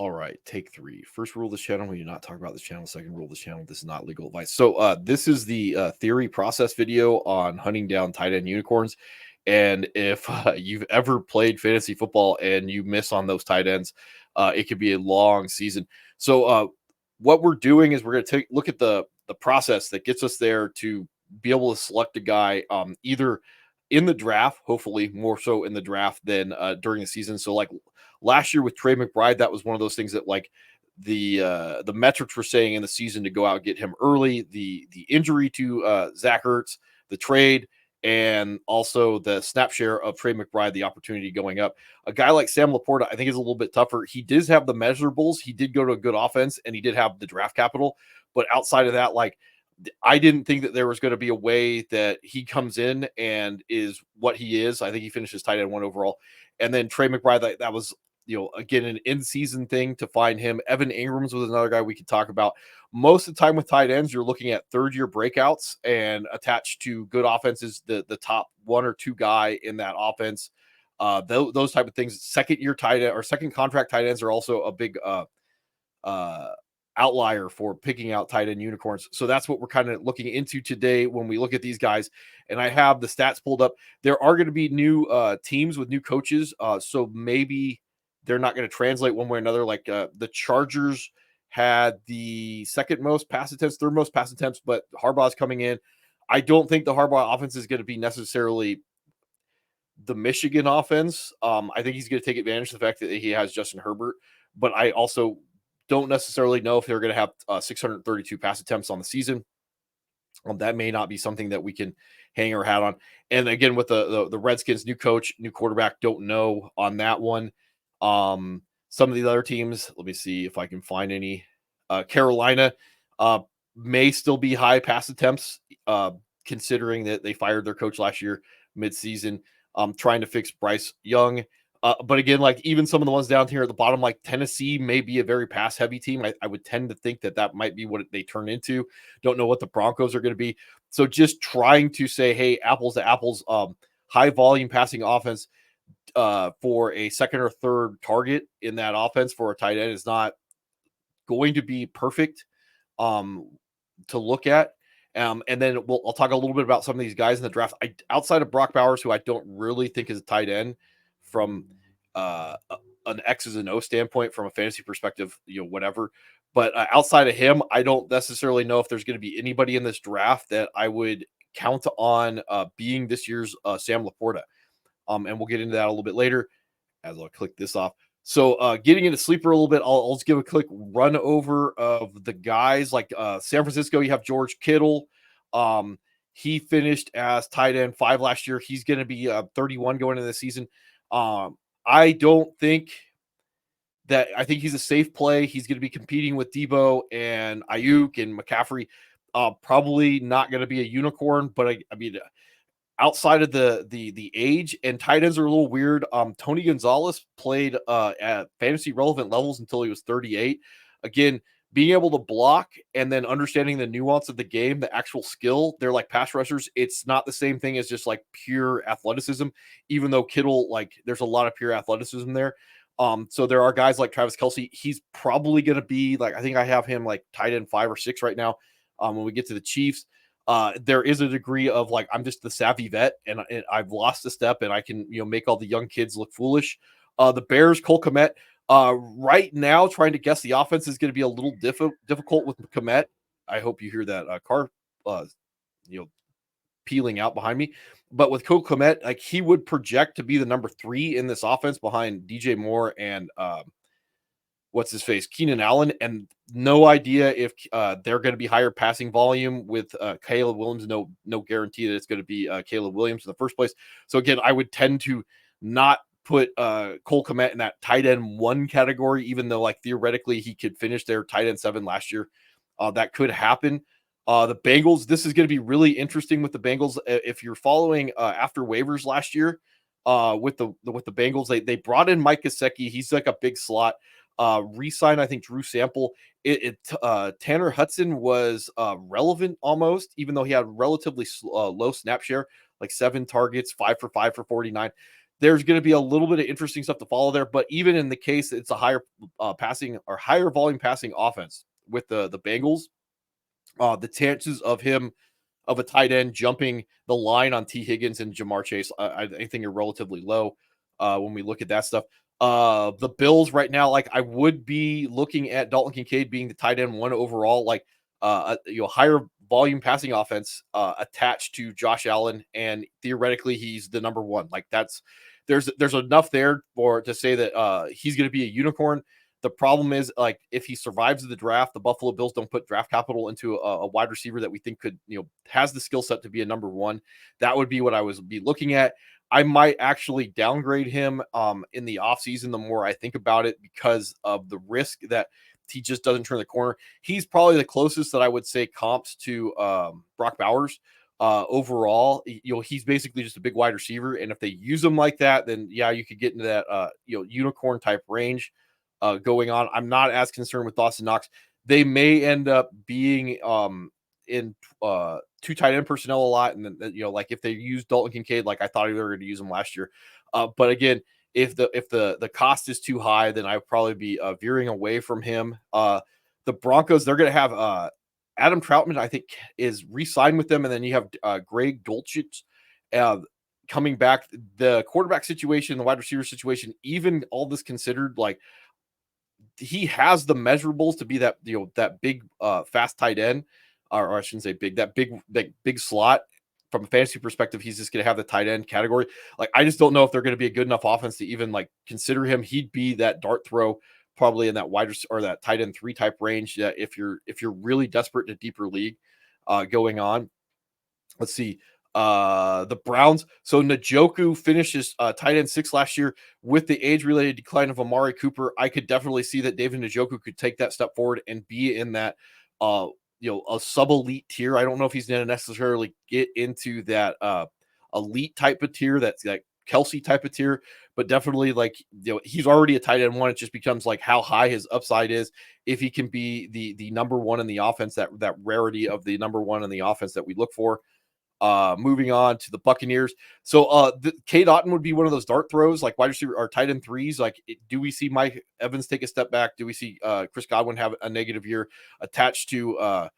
All right, take three. First rule of this channel: we do not talk about this channel. Second rule of this channel: this is not legal advice. So, this is the theory process video on hunting down tight end unicorns. And if you've ever played fantasy football and you miss on those tight ends, it could be a long season. So, what we're doing is we're going to take look at the process that gets us there to be able to select a guy, either in the draft, hopefully more so in the draft than during the season. So, like last year with Trey McBride, that was one of those things that like the metrics were saying in the season to go out and get him early. The injury to Zach Ertz, the trade, and also the snap share of Trey McBride, the opportunity going up. A guy like Sam Laporta, I think, is a little bit tougher. He does have the measurables. He did go to a good offense, and he did have the draft capital. But outside of that, like I didn't think that there was going to be a way that he comes in and is what he is. I think he finishes tight end 1 overall. And then Trey McBride, that was, again, an in-season thing to find him. Evan Ingrams was another guy we could talk about. Most of the time with tight ends, you're looking at third-year breakouts and attached to good offenses, the top 1 or 2 guy in that offense. Those type of things. Second-year tight end or second contract tight ends are also a big outlier for picking out tight end unicorns. So that's what we're kind of looking into today when we look at these guys. And I have the stats pulled up. There are going to be new teams with new coaches. So maybe they're not going to translate one way or another. Like the Chargers had the second most pass attempts, third most pass attempts, but Harbaugh's coming in. I don't think the Harbaugh offense is going to be necessarily the Michigan offense. I think he's going to take advantage of the fact that he has Justin Herbert, but I also don't necessarily know if they're going to have 632 pass attempts on the season. That may not be something that we can hang our hat on. And again, with the Redskins, new coach, new quarterback, don't know on that one. Some of the other teams, let me see if I can find any. Carolina may still be high pass attempts, considering that they fired their coach last year midseason, trying to fix Bryce Young. But again, like even some of the ones down here at the bottom, like Tennessee may be a very pass heavy team. I would tend to think that might be what they turn into. Don't know what the Broncos are going to be. So just trying to say, hey, apples to apples, high volume passing offense for a second or third target in that offense for a tight end is not going to be perfect to look at. And then I'll talk a little bit about some of these guys in the draft. Outside of Brock Bowers, who I don't really think is a tight end from an X's and O standpoint, from a fantasy perspective, whatever. But outside of him, I don't necessarily know if there's going to be anybody in this draft that I would count on being this year's Sam Laporta. And we'll get into that a little bit later as I'll click this off. So getting into sleeper a little bit, I'll just give a quick run over of the guys. Like San Francisco, you have George Kittle. He finished as tight end 5 last year. He's going to be 31 going into the season. I don't think that I think he's a safe play. He's going to be competing with Debo and Ayuk and McCaffrey. Probably not going to be a unicorn, but I mean, outside of the age, and tight ends are a little weird. Tony Gonzalez played at fantasy relevant levels until he was 38. Again, being able to block and then understanding the nuance of the game, the actual skill, they're like pass rushers. It's not the same thing as just like pure athleticism, even though Kittle, like there's a lot of pure athleticism there. So there are guys like Travis Kelce. He's probably going to be like, I think I have him like tight end 5 or 6 right now. When we get to the Chiefs, there is a degree of like, I'm just the savvy vet and I've lost a step and I can, make all the young kids look foolish. The Bears, Cole Kmet, right now trying to guess the offense is going to be a little difficult with Kmet. I hope you hear that car, peeling out behind me. But with Cole Kmet, like he would project to be the number 3 in this offense behind DJ Moore and what's his face, Keenan Allen, and no idea if they're going to be higher passing volume with Caleb Williams. No guarantee that it's going to be Caleb Williams in the first place. So again, I would tend to not put Cole Kmet in that tight end 1 category, even though like theoretically he could finish their tight end 7 last year. That could happen. The Bengals, this is going to be really interesting with the Bengals. If you're following after waivers last year with the Bengals, they brought in Mike Gesicki. He's like a big slot. Re-sign, I think, Drew Sample. Tanner Hudson was relevant almost, even though he had relatively low snap share, like 7 targets, 5 for 5 for 49. there's going to be a little bit of interesting stuff to follow there. But even in the case it's a higher passing or higher volume passing offense with the Bengals, the chances of him of a tight end jumping the line on T. Higgins and Jamar Chase, I think are relatively low when we look at that stuff. The Bills right now, like I would be looking at Dalton Kincaid being the tight end one overall, like higher volume passing offense attached to Josh Allen, and theoretically he's the number one. Like there's enough there for to say that he's going to be a unicorn. The problem is, like, if he survives the draft, the Buffalo Bills don't put draft capital into a wide receiver that we think could, has the skill set to be a number one. That would be what I would be looking at. I might actually downgrade him in the offseason the more I think about it because of the risk that he just doesn't turn the corner. He's probably the closest that I would say comps to Brock Bowers. Overall, he's basically just a big wide receiver. And if they use him like that, then yeah, you could get into that, unicorn type range going on. I'm not as concerned with Dawson Knox. They may end up being in two tight end personnel a lot, and then like if they use Dalton Kincaid, like I thought they were going to use him last year. But again, if the cost is too high, then I'd probably be veering away from him. The Broncos, they're going to have Adam Troutman, I think, is re-signed with them, and then you have Greg Dulcich coming back. The quarterback situation, the wide receiver situation, even all this considered, like he has the measurables to be that that big fast tight end, or I shouldn't say big, that big slot. From a fantasy perspective, he's just going to have the tight end category. Like I just don't know if they're going to be a good enough offense to even like consider him. He'd be that dart throw probably in that wide or that tight end 3 type range. That if you're really desperate in a deeper league going on. Let's see. The Browns. So Njoku finishes tight end 6 last year. With the age-related decline of Amari Cooper, I could definitely see that David Njoku could take that step forward and be in that a sub-elite tier. I don't know if he's going to necessarily get into that elite type of tier, that's like Kelsey type of tier, but definitely like he's already a tight end 1. It just becomes like how high his upside is if he can be the number 1 in the offense, that rarity of the number 1 in the offense that we look for. Moving on to the Buccaneers. So Cade Otton would be one of those dart throws, like wide receiver or tight end 3s. Like, do we see Mike Evans take a step back? Do we see Chris Godwin have a negative year attached to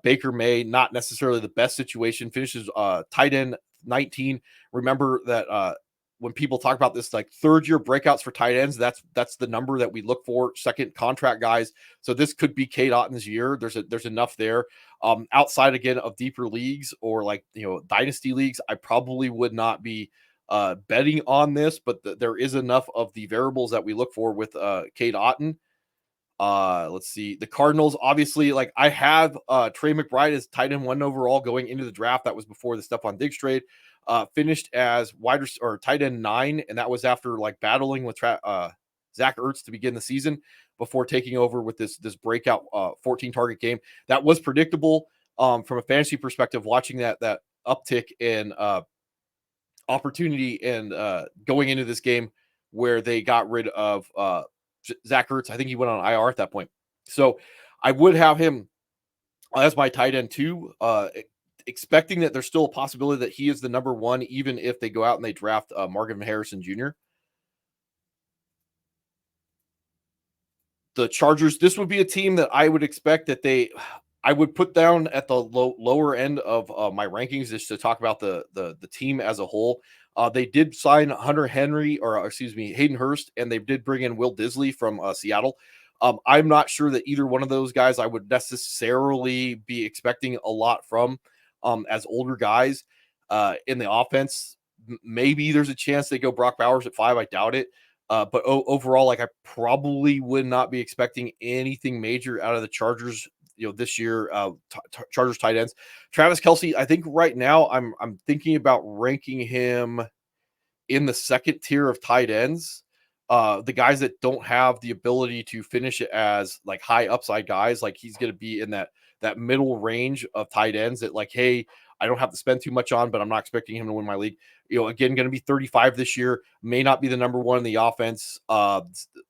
Baker May? Not necessarily the best situation. Finishes tight end 19. Remember that when people talk about this, like third year breakouts for tight ends, that's the number that we look for. Second contract guys. So this could be Cade Otton's year. There's enough there. Outside again of deeper leagues or like dynasty leagues, I probably would not be betting on this, but there is enough of the variables that we look for with Cade Otton. Let's see. The Cardinals, obviously, like I have Trey McBride as tight end 1 overall going into the draft. That was before the Stephon Diggs trade. Finished as or tight end 9, and that was after like battling with Zach Ertz to begin the season before taking over with this breakout 14 target game. That was predictable from a fantasy perspective. Watching that uptick in opportunity and going into this game where they got rid of Zach Ertz. I think he went on IR at that point. So I would have him as my tight end 2, expecting that there's still a possibility that he is the number 1, even if they go out and they draft Marvin Harrison Jr. The Chargers, this would be a team that I would expect that I would put down at the lower end of my rankings just to talk about the team as a whole. They did sign Hunter Henry, or excuse me, Hayden Hurst, and they did bring in Will Disley from Seattle. I'm not sure that either one of those guys I would necessarily be expecting a lot from as older guys in the offense. Maybe there's a chance they go Brock Bowers at 5. I doubt it. But overall, like I probably would not be expecting anything major out of the Chargers, this year. Chargers tight ends, Travis Kelce. I think right now I'm thinking about ranking him in the second tier of tight ends. The guys that don't have the ability to finish it as like high upside guys, like he's going to be in that middle range of tight ends that like, hey, I don't have to spend too much on, but I'm not expecting him to win my league. Again, going to be 35 this year, may not be the number 1 in the offense.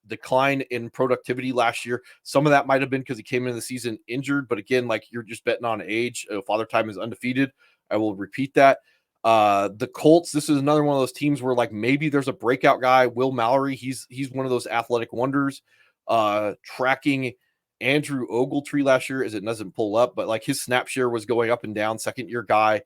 Decline in productivity last year. Some of that might have been because he came into the season injured, but again, like you're just betting on age. Father Time is undefeated. I will repeat that. The Colts, this is another one of those teams where like maybe there's a breakout guy, Will Mallory. He's one of those athletic wonders. Tracking Andrew Ogletree last year as it doesn't pull up, but like his snap share was going up and down, second year guy.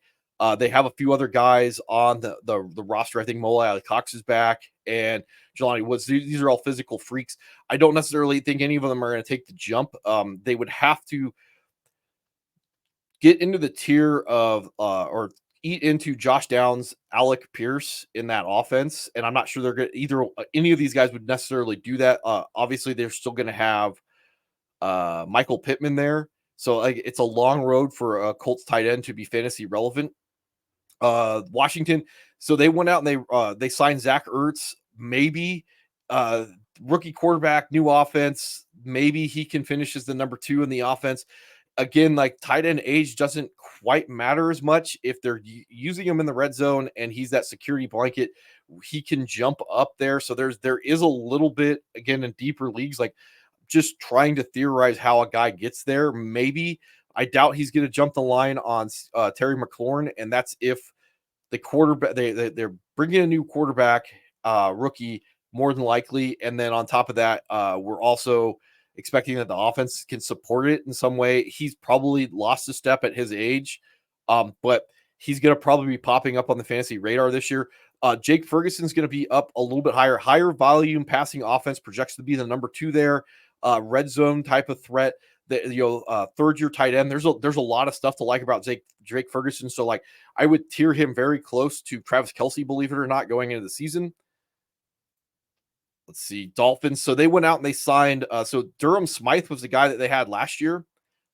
They have a few other guys on the roster. I think Mo Cox is back and Jelani Woods. These are all physical freaks. I don't necessarily think any of them are going to take the jump. They would have to get into the tier of or eat into Josh Downs, Alec Pierce in that offense, and I'm not sure they're going to either. Any of these guys would necessarily do that. Obviously, they're still going to have Michael Pittman there, so like it's a long road for a Colts tight end to be fantasy relevant. Washington, so they went out and they signed Zach Ertz, maybe rookie quarterback, new offense. Maybe he can finish as the number 2 in the offense. Again, like tight end age doesn't quite matter as much if they're using him in the red zone and he's that security blanket. He can jump up there. So there is a little bit again in deeper leagues, like just trying to theorize how a guy gets there. Maybe I doubt he's going to jump the line on Terry McLaurin, and that's if the quarterback they're bringing a new quarterback rookie more than likely, and then on top of that, we're also expecting that the offense can support it in some way. He's probably lost a step at his age, but he's going to probably be popping up on the fantasy radar this year. Jake Ferguson's going to be up a little bit higher volume passing offense, projects to be the number 2 there. Red zone type of threat. Third year tight end. There's a lot of stuff to like about Jake Ferguson. So like I would tier him very close to Travis Kelce, believe it or not, going into the season. Let's see, Dolphins. So they went out and they signed. So Durham Smythe was the guy that they had last year.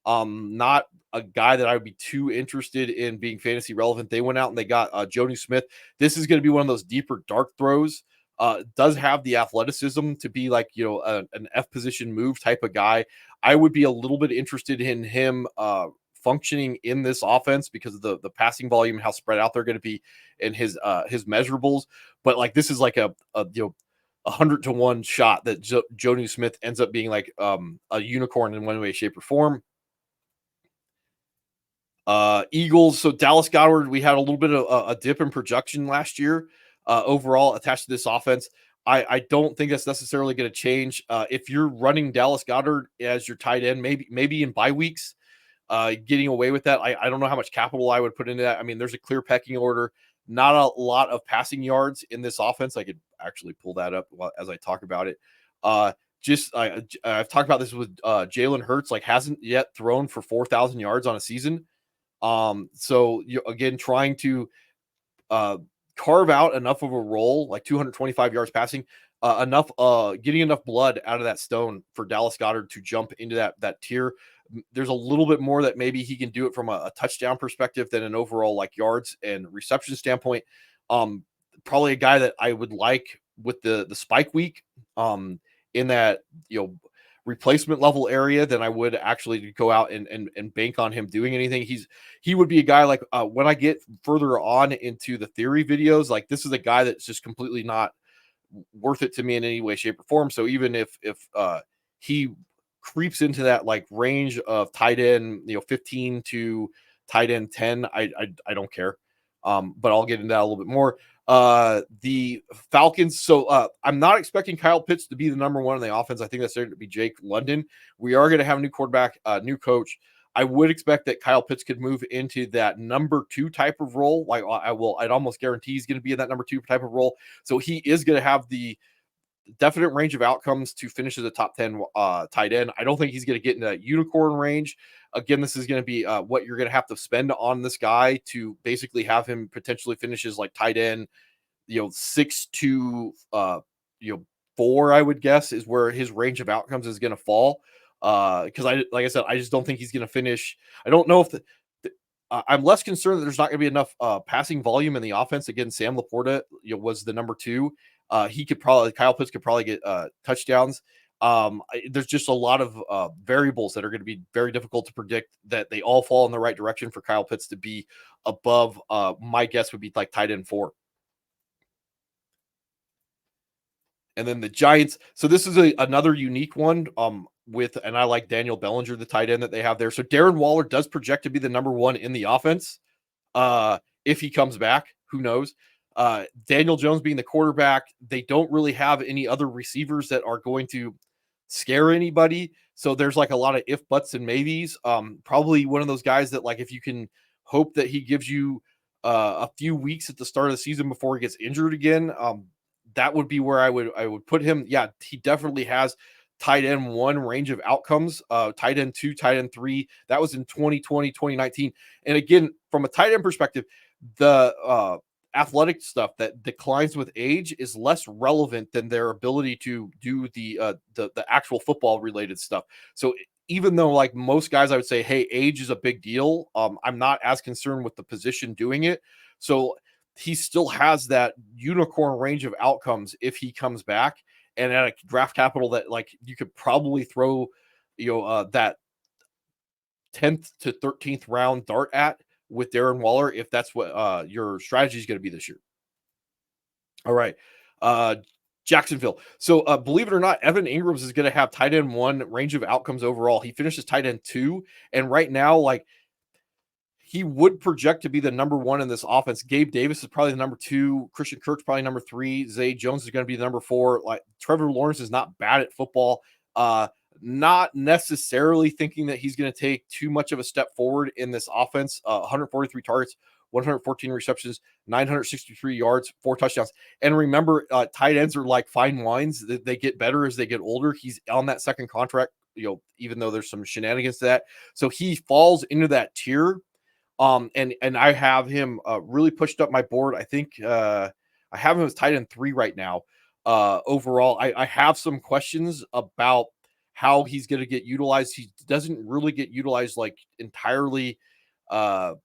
Not a guy that I would be too interested in being fantasy relevant. They went out and they got Jonnu Smith. This is going to be one of those deeper dark throws. Does have the athleticism to be like, an F position move type of guy. I would be a little bit interested in him functioning in this offense because of the passing volume and how spread out they're going to be in his measurables. But like this is like a 100-to-1 shot that Jonnu Smith ends up being like a unicorn in one way, shape, or form. Eagles. So Dallas Goedert, we had a little bit of a dip in production last year. Overall attached to this offense. I don't think that's necessarily going to change. If you're running Dallas Goedert as your tight end, maybe in bye weeks, getting away with that. I don't know how much capital I would put into that. I mean, there's a clear pecking order. Not a lot of passing yards in this offense. I could actually pull that up as I talk about it. I've talked about this with Jalen Hurts. Like hasn't yet thrown for 4,000 yards on a season. So again, trying to carve out enough of a role, like 225 yards passing, getting enough blood out of that stone for Dallas Goedert to jump into that tier. There's a little bit more that maybe he can do it from a touchdown perspective than an overall like yards and reception standpoint. Probably a guy that I would like with the spike week in that replacement level area than I would actually go out and bank on him doing anything. He would be a guy like when I get further on into the theory videos, like this is a guy that's just completely not worth it to me in any way, shape, or form. So even if he creeps into that like range of tight end, 15 to tight end 10, I don't care. But I'll get into that a little bit more. The Falcons. So I'm not expecting Kyle Pitts to be the number 1 in the offense. I think that's going to be Jake London. We are going to have a new quarterback, new coach. I would expect that Kyle Pitts could move into that number 2 type of role. Like I'd almost guarantee he's going to be in that number 2 type of role. So he is going to have the definite range of outcomes to finish as a top 10 tight end. I don't think he's going to get in that unicorn range. Again, this is going to be what you're going to have to spend on this guy to basically have him potentially finish as like tight end, 6 to 4, I would guess is where his range of outcomes is going to fall. Because like I said, I just don't think he's going to finish. I don't know if I'm less concerned that there's not going to be enough passing volume in the offense. Again, Sam Laporta was the number 2. Kyle Pitts could probably get touchdowns. There's just a lot of variables that are going to be very difficult to predict that they all fall in the right direction for Kyle Pitts to be above. My guess would be like tight end 4. And then the Giants. So this is another unique one and I like Daniel Bellinger, the tight end that they have there. So Darren Waller does project to be the number 1 in the offense. if he comes back. Who knows? Daniel Jones being the quarterback, they don't really have any other receivers that are going to scare anybody. So there's like a lot of if, buts, and maybes. Probably one of those guys that, like, if you can hope that he gives you a few weeks at the start of the season before he gets injured again, that would be where I would put him. Yeah, he definitely has tight end 1 range of outcomes, tight end 2, tight end 3. That was in 2020, 2019. And again, from a tight end perspective, the athletic stuff that declines with age is less relevant than their ability to do the actual football related stuff. So even though, like, most guys, I would say, hey, age is a big deal, I'm not as concerned with the position doing it. So he still has that unicorn range of outcomes if he comes back, and at a draft capital that, like, you could probably throw, that 10th to 13th round dart at with Darren Waller, if that's what your strategy is going to be this year. All right. Jacksonville. So believe it or not, Evan Ingrams is going to have tight end 1 range of outcomes overall. He finishes tight end 2. And right now, like, he would project to be the number 1 in this offense. Gabe Davis is probably the number 2. Christian Kirk's probably number 3. Zay Jones is going to be the number 4. Like, Trevor Lawrence is not bad at football. Not necessarily thinking that he's going to take too much of a step forward in this offense. 143 targets, 114 receptions, 963 yards, 4 touchdowns. And remember, tight ends are like fine wines. They get better as they get older. He's on that second contract, even though there's some shenanigans to that. So he falls into that tier. And I have him really pushed up my board. I think I have him as tight end 3 right now. Overall, I have some questions about how he's going to get utilized. He doesn't really get utilized like entirely out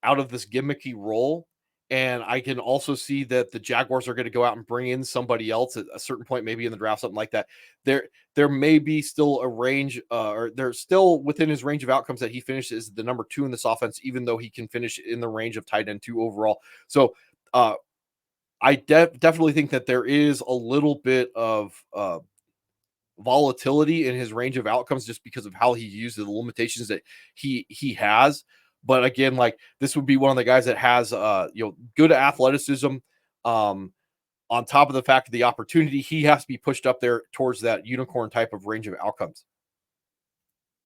of this gimmicky role. And I can also see that the Jaguars are going to go out and bring in somebody else at a certain point, maybe in the draft, something like that. There may be still a range, or they're still within his range of outcomes that he finishes the number 2 in this offense, even though he can finish in the range of tight end 2 overall. So I definitely think that there is a little bit of volatility in his range of outcomes just because of how he uses the limitations that he has. But again, like, this would be one of the guys that has good athleticism. On top of the fact of the opportunity, he has to be pushed up there towards that unicorn type of range of outcomes.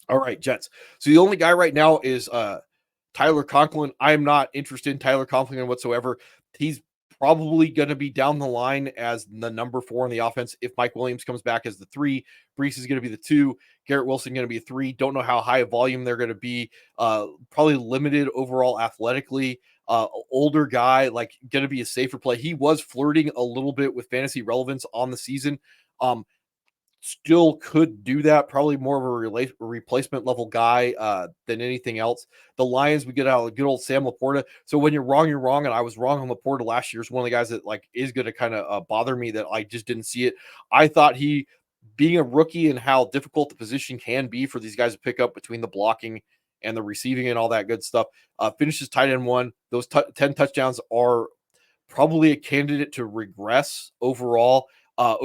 All right, Jets. So the only guy right now is Tyler Conklin. I am not interested in Tyler Conklin whatsoever. He's probably going to be down the line as the number 4 in the offense. If Mike Williams comes back as the 3, Brees is going to be the 2, Garrett Wilson going to be a 3. Don't know how high a volume they're going to be. Probably limited overall athletically. Older guy, like, going to be a safer play. He was flirting a little bit with fantasy relevance on the season. Still could do that. Probably more of a replacement level guy than anything else. The Lions, we get out a good old Sam Laporta. So when you're wrong, you're wrong. And I was wrong on Laporta last year. Is one of the guys that, like, is going to kind of bother me that I just didn't see it. I thought he, being a rookie and how difficult the position can be for these guys to pick up between the blocking and the receiving and all that good stuff, finishes tight end 1. Those 10 touchdowns are probably a candidate to regress overall.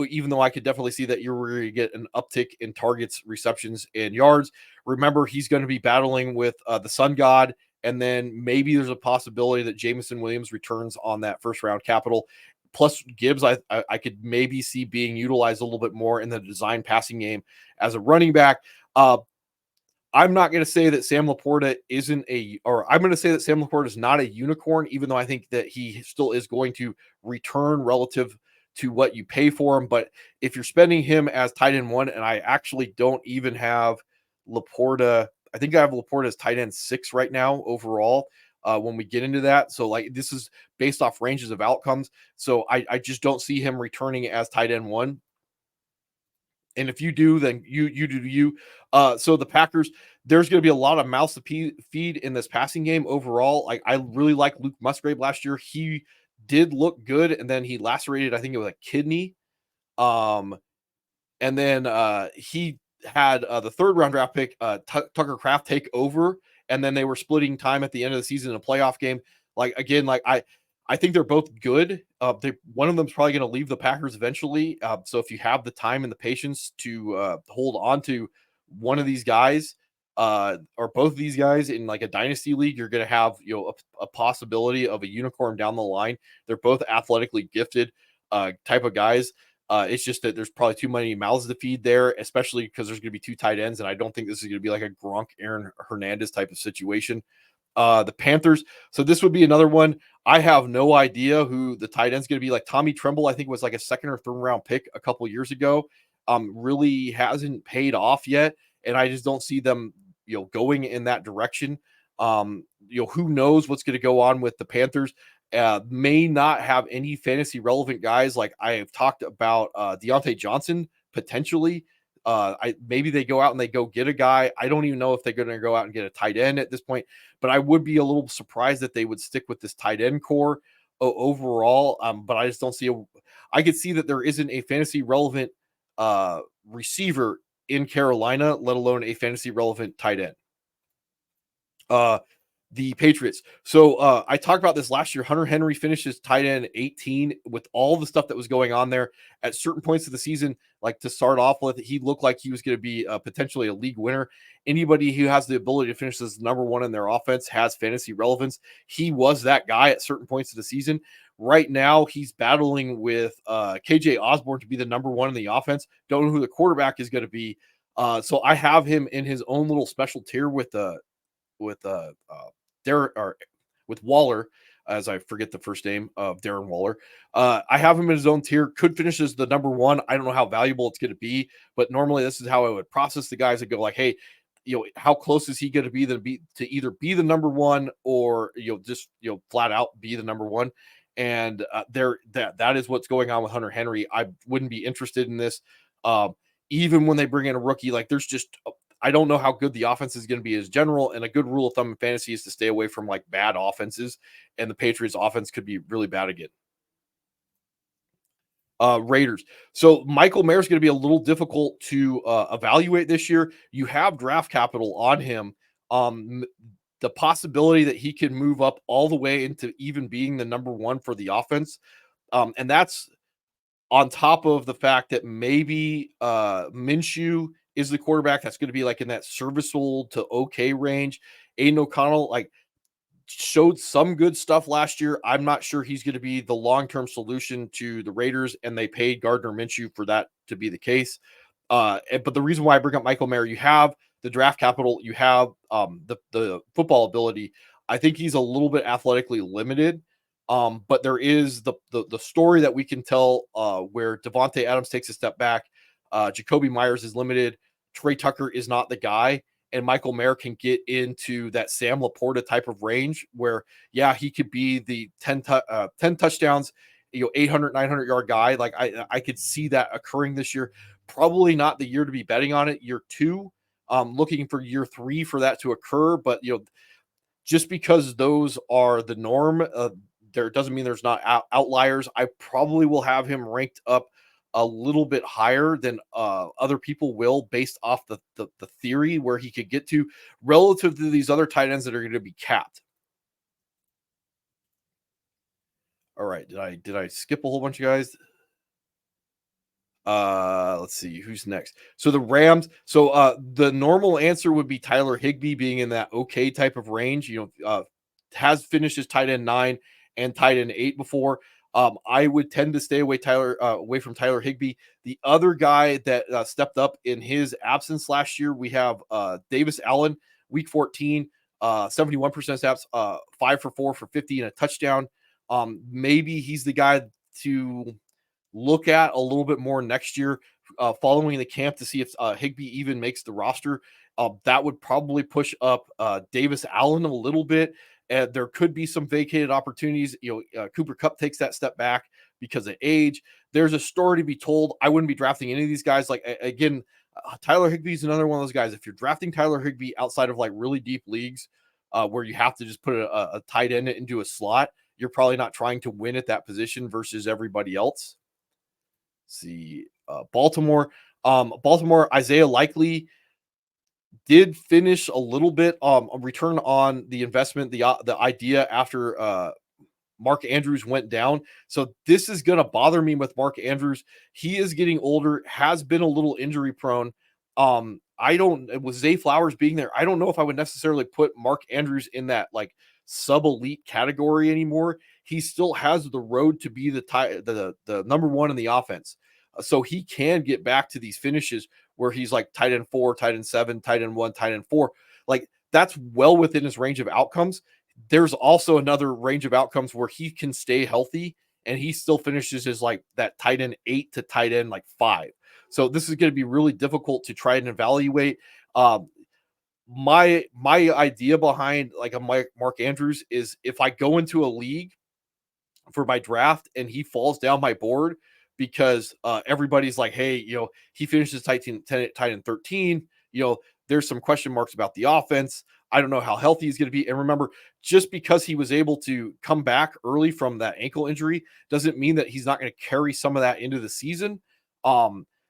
Even though I could definitely see that you're going to get an uptick in targets, receptions, and yards. Remember, he's going to be battling with the Sun God, and then maybe there's a possibility that Jameson Williams returns on that first round capital. Plus Gibbs, I could maybe see being utilized a little bit more in the design passing game as a running back. I'm not going to say that Sam Laporta I'm going to say that Sam Laporta is not a unicorn, even though I think that he still is going to return relative to what you pay for him. But if you're spending him as tight end 1, and I actually don't even have Laporta, I think I have Laporta as tight end 6 right now overall when we get into that. So, like, this is based off ranges of outcomes. So I just don't see him returning as tight end 1. And if you do, then you do you. So the Packers, there's going to be a lot of mouths to feed in this passing game overall. Like, I really like Luke Musgrave last year. He did look good, and then he lacerated, I think it was a kidney. And then he had the 3rd round draft pick, Tucker Kraft, take over, and then they were splitting time at the end of the season in a playoff game. Like, again, like, I think they're both good. One of them is probably going to leave the Packers eventually. So if you have the time and the patience to hold on to one of these guys, or both of these guys in like a dynasty league, you're going to have, a possibility of a unicorn down the line. They're both athletically gifted type of guys. It's just that there's probably too many mouths to feed there, especially because there's going to be two tight ends, and I don't think this is going to be like a Gronk, Aaron Hernandez type of situation. The Panthers. So this would be another one. I have no idea who the tight end's going to be. Like Tommy Tremble, I think was like a second or third round pick a couple years ago. Really hasn't paid off yet, and I just don't see them, going in that direction. Who knows what's going to go on with the Panthers? May not have any fantasy relevant guys. Like I have talked about Deontay Johnson potentially. Maybe they go out and they go get a guy. I don't even know if they're going to go out and get a tight end at this point, but I would be a little surprised that they would stick with this tight end core overall. But I just don't see I could see that there isn't a fantasy relevant receiver in Carolina, let alone a fantasy relevant tight end. The Patriots. So I talked about this last year. Hunter Henry finishes tight end 18 with all the stuff that was going on there at certain points of the season. Like to start off with, he looked like he was going to be potentially a league winner. Anybody who has the ability to finish as number one in their offense has fantasy relevance. He was that guy at certain points of the season. Right now, he's battling with KJ Osborne to be the number one in the offense. Don't know who the quarterback is going to be. So I have him in his own little special tier with Darren or with Waller, as I forget the first name of Darren Waller. I have him in his own tier. Could finish as the number one. I don't know how valuable it's going to be, but normally this is how I would process the guys that go like, hey, how close is he going to be to either be the number one or just flat out be the number one. And that is what's going on with Hunter Henry. I wouldn't be interested in this. Even when they bring in a rookie, like there's just I don't know how good the offense is going to be as general. And a good rule of thumb in fantasy is to stay away from like bad offenses. And the Patriots offense could be really bad again. Raiders. So Michael Mayer is going to be a little difficult to evaluate this year. You have draft capital on him. The possibility that he can move up all the way into even being the number one for the offense. And that's on top of the fact that maybe Minshew is the quarterback that's going to be like in that serviceable to okay range. Aiden O'Connell like showed some good stuff last year. I'm not sure he's going to be the long-term solution to the Raiders, and they paid Gardner Minshew for that to be the case. But the reason why I bring up Michael Mayer, you have the draft capital, you have the football ability. I think he's a little bit athletically limited. But there is the story that we can tell where Devontae Adams takes a step back. Jacoby Myers is limited. Trey Tucker is not the guy. And Michael Mayer can get into that Sam Laporta type of range where, yeah, he could be the 10 touchdowns, 800, 900-yard guy. Like I could see that occurring this year. Probably not the year to be betting on it. Year two, looking for year three for that to occur. But, just because those are the norm, there doesn't mean there's not outliers. I probably will have him ranked up a little bit higher than other people will based off the theory where he could get to relative to these other tight ends that are going to be capped. All right. Did I skip a whole bunch of guys? Let's see who's next. So the Rams. So the normal answer would be Tyler Higbee being in that okay type of range. Has finished as tight end 9 and tight end 8 before. I would tend to stay away from Tyler Higbee. The other guy that stepped up in his absence last year, we have Davis Allen, week 14, 71% snaps, 5 for 4 for 50 and a touchdown. Maybe he's the guy to look at a little bit more next year, following the camp to see if Higbee even makes the roster. That would probably push up Davis Allen a little bit. There could be some vacated opportunities. Cooper Kupp takes that step back because of age. There's a story to be told. I wouldn't be drafting any of these guys. Like again, Tyler Higbee is another one of those guys. If you're drafting Tyler Higbee outside of like really deep leagues where you have to just put a tight end into a slot, you're probably not trying to win at that position versus everybody else. Let's see, Baltimore. Baltimore, Isaiah Likely did finish a little bit a return on the investment, the idea after Mark Andrews went down. So this is going to bother me with Mark Andrews. He is getting older, has been a little injury prone. I don't with Zay Flowers being there, I don't know if I would necessarily put Mark Andrews in that like sub elite category anymore. He still has the road to be the number one in the offense. So he can get back to these finishes where he's like tight end 4, tight end 7, tight end 1, tight end 4. Like that's well within his range of outcomes. There's also another range of outcomes where he can stay healthy and he still finishes as like that tight end 8 to tight end like 5. So this is going to be really difficult to try and evaluate. Um, my idea behind like a Mark Andrews is if I go into a league for my draft and he falls down my board because everybody's like, hey, he finishes tight end 13. There's some question marks about the offense. I don't know how healthy he's going to be. And remember, just because he was able to come back early from that ankle injury doesn't mean that he's not going to carry some of that into the season.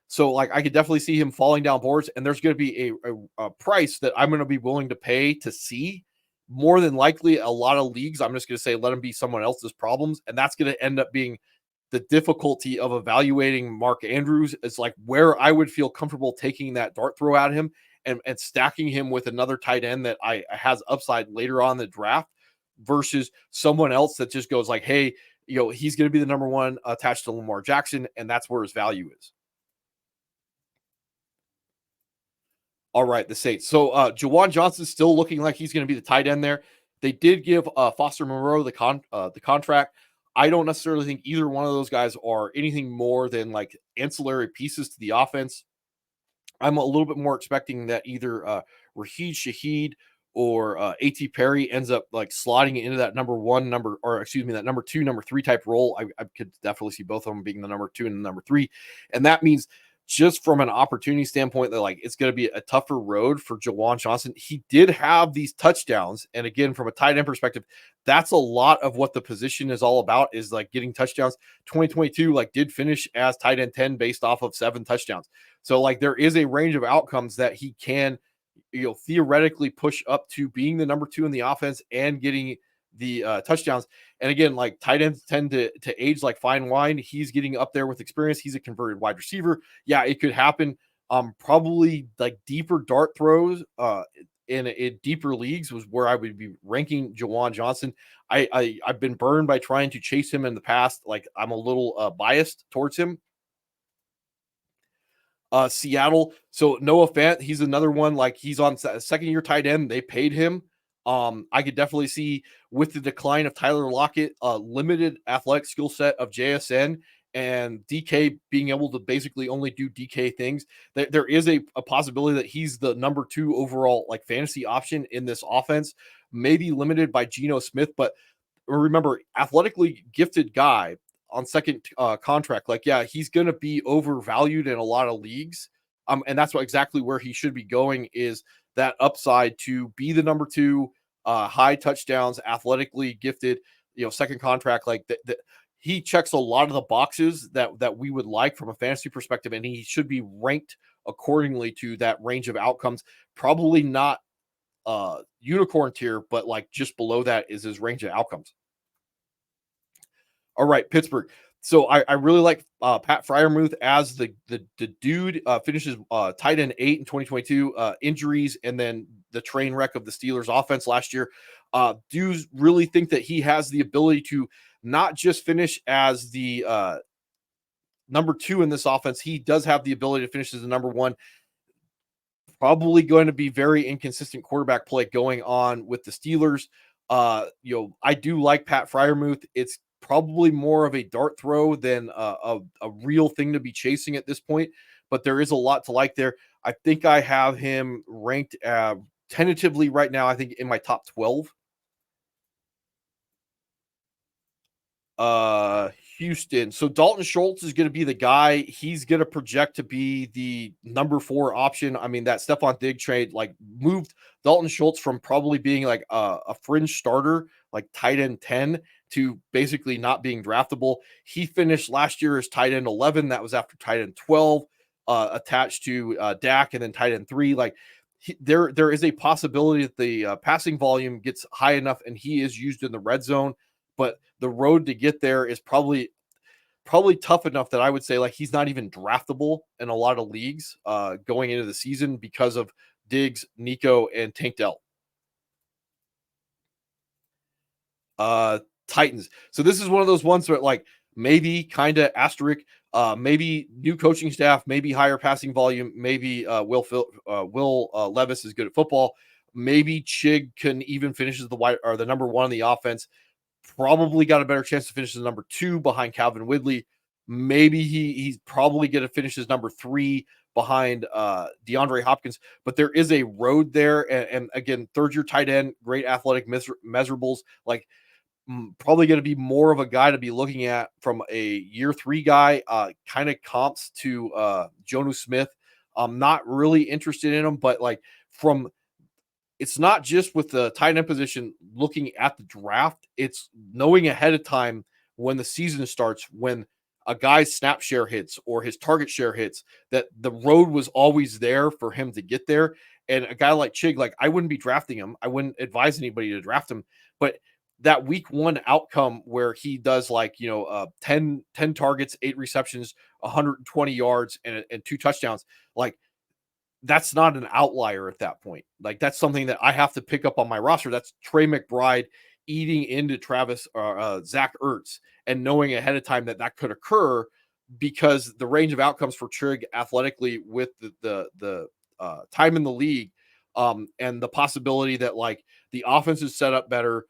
So like I could definitely see him falling down boards, and there's going to be a price that I'm going to be willing to pay to see. More than likely, a lot of leagues, I'm just going to say, let him be someone else's problems. And that's going to end up being the difficulty of evaluating Mark Andrews. Is like where I would feel comfortable taking that dart throw at him and stacking him with another tight end that I has upside later on in the draft versus someone else that just goes like, hey, he's going to be the number one attached to Lamar Jackson, and that's where his value is. All right, the Saints. So Jawan Johnson's still looking like he's going to be the tight end there. They did give Foster Moreau the contract. I don't necessarily think either one of those guys are anything more than like ancillary pieces to the offense. I'm a little bit more expecting that either Raheed Shaheed or A.T. Perry ends up like slotting into that that number 2, number 3 type role. I could definitely see both of them being the number 2 and the number 3. And that means just from an opportunity standpoint that like it's going to be a tougher road for Jawan Johnson. He did have these touchdowns. And again, from a tight end perspective, that's a lot of what the position is all about is like getting touchdowns. 2022 like did finish as tight end 10 based off of 7 touchdowns. So like there is a range of outcomes that he can, theoretically push up to being the number 2 in the offense and getting the touchdowns. And again, like tight ends tend to age like fine wine. He's getting up there with experience. He's a converted wide receiver. Yeah, it could happen. Probably like deeper dart throws in deeper leagues was where I would be ranking Jawan Johnson. I've been burned by trying to chase him in the past. Like I'm a little biased towards him. Seattle. So Noah Fant, he's another one. Like he's on second year tight end. They paid him. I could definitely see with the decline of Tyler Lockett, limited athletic skill set of JSN and DK being able to basically only do DK things. There is a possibility that he's the number 2 overall like fantasy option in this offense, maybe limited by Geno Smith, but remember, athletically gifted guy on second contract, like yeah, he's going to be overvalued in a lot of leagues. And that's what exactly where he should be going is that upside to be the number 2, high touchdowns, athletically gifted, second contract like that. He checks a lot of the boxes that we would like from a fantasy perspective, and he should be ranked accordingly to that range of outcomes. Probably not unicorn tier, but like just below that is his range of outcomes. All right, Pittsburgh. So I really like Pat Fryermuth as the dude. Finishes tight end 8 in 2022. Injuries and then the train wreck of the Steelers offense last year. Do you really think that he has the ability to not just finish as the number 2 in this offense? He does have the ability to finish as the number 1. Probably going to be very inconsistent quarterback play going on with the Steelers. I do like Pat Fryermuth. It's probably more of a dart throw than a real thing to be chasing at this point, but there is a lot to like there. I think I have him ranked tentatively right now, I think in my top 12. Uh, Houston. So Dalton Schultz is going to be the guy. He's going to project to be the number 4 option. I mean, that Stephon Diggs trade like moved Dalton Schultz from probably being like a fringe starter, like tight end 10, to basically not being draftable. He finished last year as tight end 11. That was after tight end 12, attached to Dak, and then tight end 3. Like there is a possibility that the passing volume gets high enough and he is used in the red zone, but the road to get there is probably probably tough enough that I would say like he's not even draftable in a lot of leagues going into the season because of Diggs, Nico, and Tank Dell. Titans. So this is one of those ones where like maybe kind of asterisk, maybe new coaching staff, maybe higher passing volume, maybe Will Levis is good at football. Maybe Chig can even finish as the wide or the number one in the offense. Probably got a better chance to finish as number two behind Calvin Ridley. Maybe he's probably going to finish as number three behind DeAndre Hopkins, but there is a road there. And again, third year tight end, great athletic measurables. Like probably going to be more of a guy to be looking at from a year three guy, kind of comps to Jonnu Smith. I'm not really interested in him, but like from it's not just with the tight end position looking at the draft, it's knowing ahead of time when the season starts, when a guy's snap share hits or his target share hits, that the road was always there for him to get there. And a guy like Chig, like I wouldn't be drafting him. I wouldn't advise anybody to draft him. But that week one outcome where he does like, 10 targets, 8 receptions, 120 yards, and 2 touchdowns, like that's not an outlier at that point. Like that's something that I have to pick up on my roster. That's Trey McBride eating into Travis or Zach Ertz and knowing ahead of time that that could occur because the range of outcomes for Trig athletically with the time in the league and the possibility that like the offense is set up better.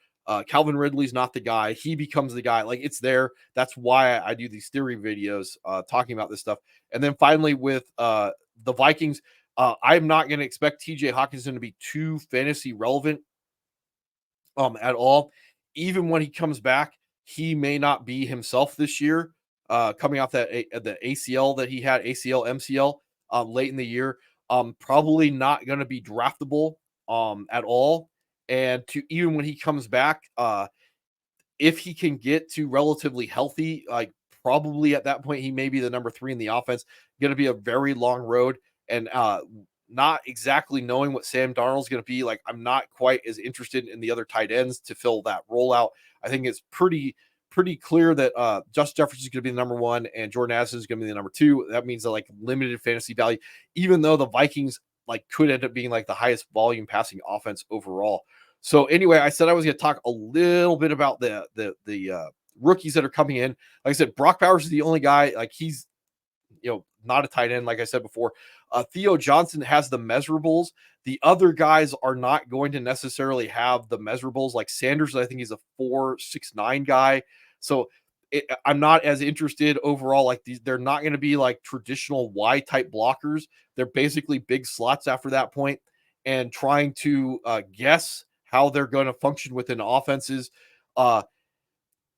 Calvin Ridley's not the guy. He becomes the guy. Like it's there. That's why I do these theory videos talking about this stuff. And then finally with the Vikings, I'm not going to expect TJ Hawkinson to be too fantasy relevant at all. Even when he comes back, he may not be himself this year. Coming off that the ACL that he had, ACL MCL late in the year, probably not going to be draftable at all. And to even when he comes back, if he can get to relatively healthy, like probably at that point he may be the number three in the offense. Going to be a very long road, and not exactly knowing what Sam Darnold's going to be like. I'm not quite as interested in the other tight ends to fill that rollout. I think it's pretty clear that Justin Jefferson is going to be the number one and Jordan Addison is going to be the number two. That means that like limited fantasy value, even though the Vikings like could end up being like the highest volume passing offense overall. So anyway, I said I was going to talk a little bit about the rookies that are coming in. Like I said, Brock Bowers is the only guy. Like he's not a tight end, like I said before. Theo Johnson has the measurables. The other guys are not going to necessarily have the measurables. Like Sanders, I think he's a 4.69 guy. So I'm not as interested overall. Like they're not going to be like traditional Y type blockers. They're basically big slots after that point, and trying to guess how they're going to function within offenses.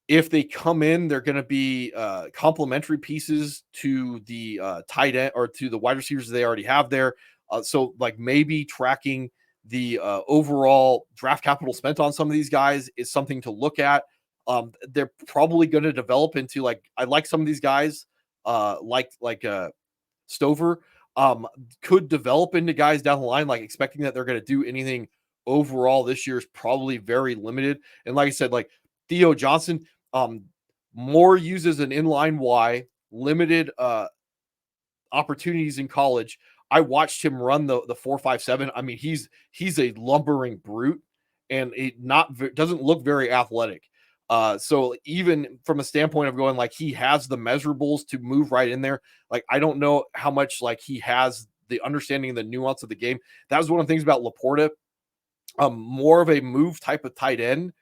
If they come in, they're going to be complementary pieces to the tight end or to the wide receivers they already have there. So, like maybe tracking the overall draft capital spent on some of these guys is something to look at. They're probably going to develop into like I like some of these guys, like Stover, could develop into guys down the line. Like expecting that they're going to do anything overall this year is probably very limited. And like I said, like Theo Johnson, more uses an inline Y, limited opportunities in college. I watched him run the 4.57. I mean, he's a lumbering brute, and it doesn't look very athletic. So even from a standpoint of going like he has the measurables to move right in there, like I don't know how much like he has the understanding and the nuance of the game. That was one of the things about Laporta. More of a move type of tight end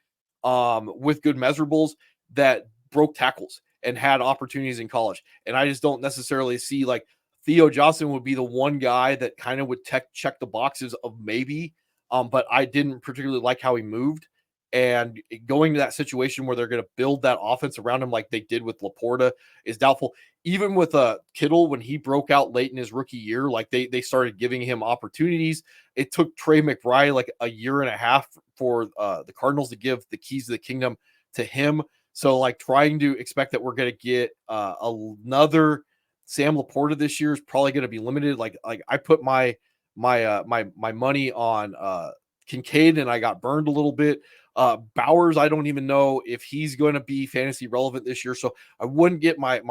with good measurables that broke tackles and had opportunities in college. And I just don't necessarily see like Theo Johnson would be the one guy that kind of would check the boxes of maybe, but I didn't particularly like how he moved. And going to that situation where they're going to build that offense around him like they did with Laporta is doubtful. Even with Kittle, when he broke out late in his rookie year, like they started giving him opportunities. It took Trey McBride like a year and a half for the Cardinals to give the keys to the kingdom to him. So like trying to expect that we're going to get another Sam Laporta this year is probably going to be limited. Like I put my money on Kincaid and I got burned a little bit. Bowers, I don't even know if he's going to be fantasy relevant this year. So I wouldn't get my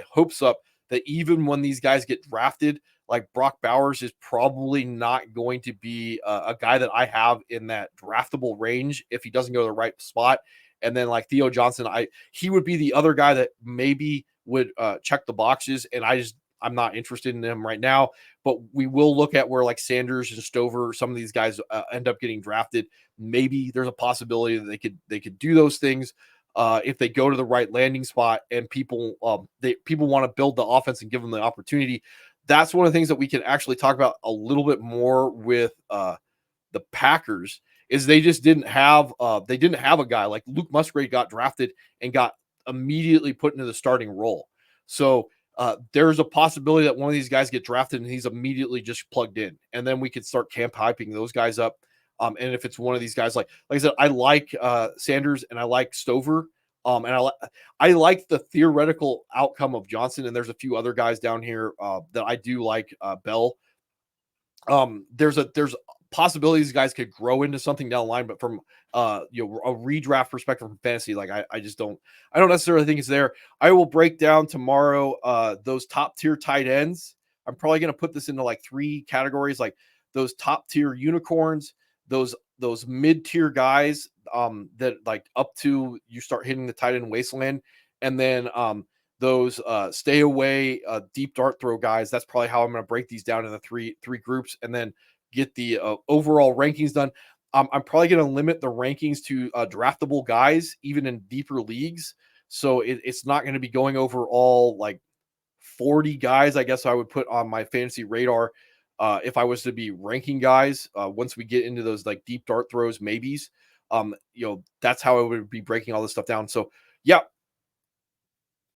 hopes up that even when these guys get drafted, like Brock Bowers is probably not going to be a guy that I have in that draftable range if he doesn't go to the right spot. And then like Theo Johnson, he would be the other guy that maybe would check the boxes, and I'm not interested in him right now. But we will look at where like Sanders and Stover, some of these guys end up getting drafted. Maybe there's a possibility that they could do those things if they go to the right landing spot, and people want to build the offense and give them the opportunity. That's one of the things that we can actually talk about a little bit more with the Packers. Is they just didn't have a guy like Luke Musgrave got drafted and got immediately put into the starting role. So there's a possibility that one of these guys get drafted and he's immediately just plugged in, and then we could start camp hyping those guys up. And if it's one of these guys, like I said, I like Sanders and I like Stover. And I like the theoretical outcome of Johnson, and there's a few other guys down here that I do like. Bell. There's a possibility these guys could grow into something down the line, but from a redraft perspective from fantasy, like I don't necessarily think it's there. I will break down tomorrow those top tier tight ends. I'm probably going to put this into like 3 categories, like those top tier unicorns, those mid tier guys that like up to you start hitting the tight end wasteland, and then those stay away deep dart throw guys. That's probably how I'm going to break these down into three groups, and then get the overall rankings done. I'm probably going to limit the rankings to draftable guys, even in deeper leagues. So it's not going to be going over all like 40 guys, I guess I would put on my fantasy radar if I was to be ranking guys. Once we get into those like deep dart throws, maybes, that's how I would be breaking all this stuff down. So yeah,